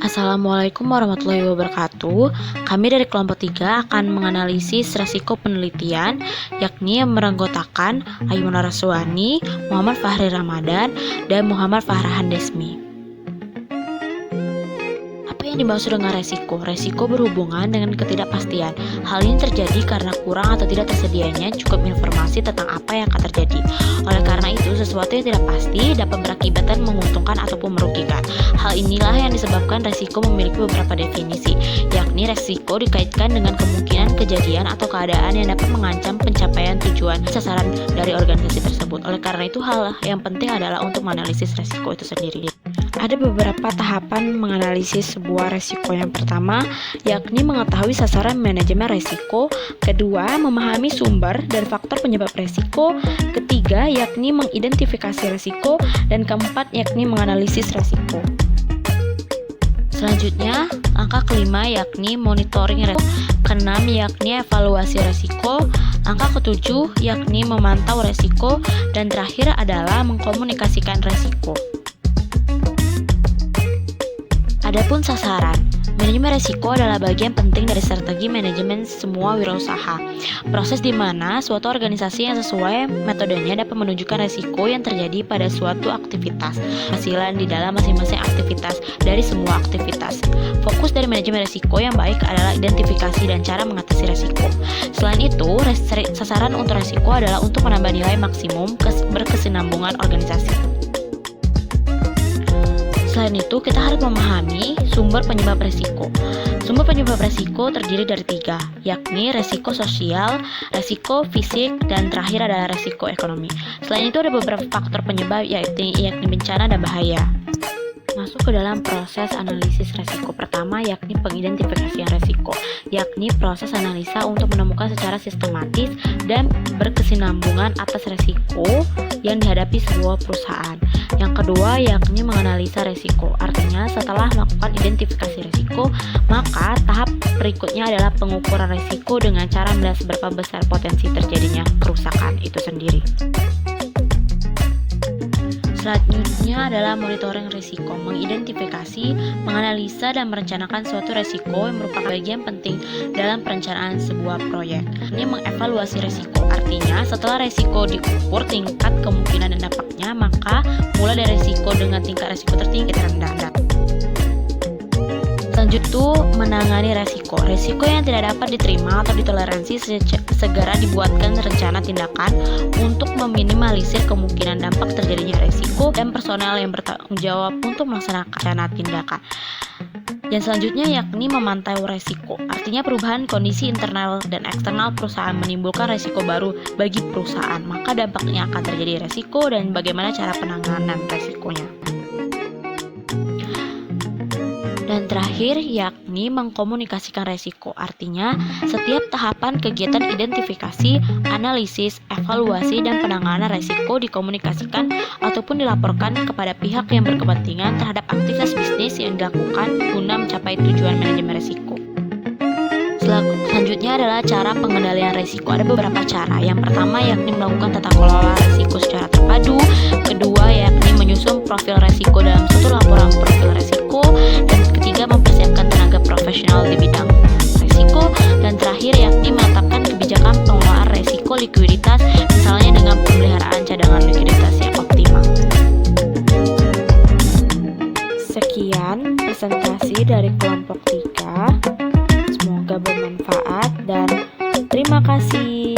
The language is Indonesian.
Assalamualaikum warahmatullahi wabarakatuh. Kami dari kelompok 3 akan menganalisis resiko penelitian, yakni yang merenggotakan Aimunah Raswani, Muhammad Fahri Ramadan, dan Muhammad Farhan Desmi. Apa yang dimaksud dengan resiko? Resiko berhubungan dengan ketidakpastian. Hal ini terjadi karena kurang atau tidak tersedianya cukup informasi tentang apa yang akan terjadi. Oleh karena itu, sesuatu yang tidak pasti dapat berakibat menguntungkan ataupun merugikan. Hal inilah yang disebabkan resiko memiliki beberapa definisi, yakni resiko dikaitkan dengan kemungkinan kejadian atau keadaan yang dapat mengancam pencapaian tujuan sasaran dari organisasi tersebut. Oleh karena itu, hal yang penting adalah untuk menganalisis resiko itu sendiri. Ada beberapa tahapan menganalisis sebuah resiko. Yang pertama, yakni mengetahui sasaran manajemen resiko. Kedua, memahami sumber dan faktor penyebab resiko. Ketiga, yakni mengidentifikasi resiko. Dan keempat, yakni menganalisis resiko. Selanjutnya, angka kelima yakni monitoring resiko. Keenam yakni evaluasi resiko. Angka ketujuh yakni memantau resiko. Dan terakhir adalah mengkomunikasikan resiko. Adapun sasaran, manajemen resiko adalah bagian penting dari strategi manajemen semua wirausaha. Proses di mana suatu organisasi yang sesuai metodenya dapat menunjukkan resiko yang terjadi pada suatu aktivitas, hasilan di dalam masing-masing aktivitas dari semua aktivitas. Fokus dari manajemen resiko yang baik adalah identifikasi dan cara mengatasi resiko. Selain itu, sasaran untuk resiko adalah untuk menambah nilai maksimum berkesinambungan organisasi. Selain itu, kita harus memahami sumber penyebab resiko. Sumber penyebab resiko terdiri dari 3, yakni resiko sosial, resiko fisik, dan terakhir adalah resiko ekonomi. Selain itu, ada beberapa faktor penyebab yakni bencana dan bahaya. Masuk ke dalam proses analisis resiko. Pertama, yakni pengidentifikasian resiko, yakni proses analisa untuk menemukan secara sistematis dan berkesinambungan atas resiko yang dihadapi sebuah perusahaan. Yang kedua, yakni menganalisa resiko. Artinya, setelah melakukan identifikasi resiko, maka tahap berikutnya adalah pengukuran resiko dengan cara melihat seberapa besar potensi terjadinya kerusakan itu sendiri. Selanjutnya adalah monitoring risiko, mengidentifikasi, menganalisa, dan merencanakan suatu risiko yang merupakan bagian penting dalam perencanaan sebuah proyek. Ini mengevaluasi risiko, artinya setelah risiko diukur tingkat kemungkinan dan dampaknya, maka mulai dari risiko dengan tingkat risiko tertinggi terendah. Selanjutnya, menangani resiko. Resiko yang tidak dapat diterima atau ditoleransi segera dibuatkan rencana tindakan untuk meminimalisir kemungkinan dampak terjadinya resiko dan personel yang bertanggung jawab untuk melaksanakan rencana tindakan. Yang selanjutnya yakni memantau resiko. Artinya perubahan kondisi internal dan eksternal perusahaan menimbulkan resiko baru bagi perusahaan. Maka dampaknya akan terjadi resiko dan bagaimana cara penanganan resikonya. Dan terakhir, yakni mengkomunikasikan resiko. Artinya, setiap tahapan kegiatan identifikasi, analisis, evaluasi, dan penanganan resiko dikomunikasikan ataupun dilaporkan kepada pihak yang berkepentingan terhadap aktivitas bisnis yang dilakukan guna mencapai tujuan manajemen resiko. Selanjutnya adalah cara pengendalian resiko. Ada beberapa cara. Yang pertama yakni melakukan tata kelola resiko secara terpadu. Kedua yakni menyusun profil resiko dalam suatu laporan profil resiko. Dan ketiga mempersiapkan tenaga profesional di bidang resiko. Dan terakhir yakni menetapkan kebijakan pengelolaan resiko likuiditas, misalnya dengan pemeliharaan cadangan likuiditas yang optimal. Sekian presentasi dari kelompok 3. Semoga bermanfaat dan terima kasih.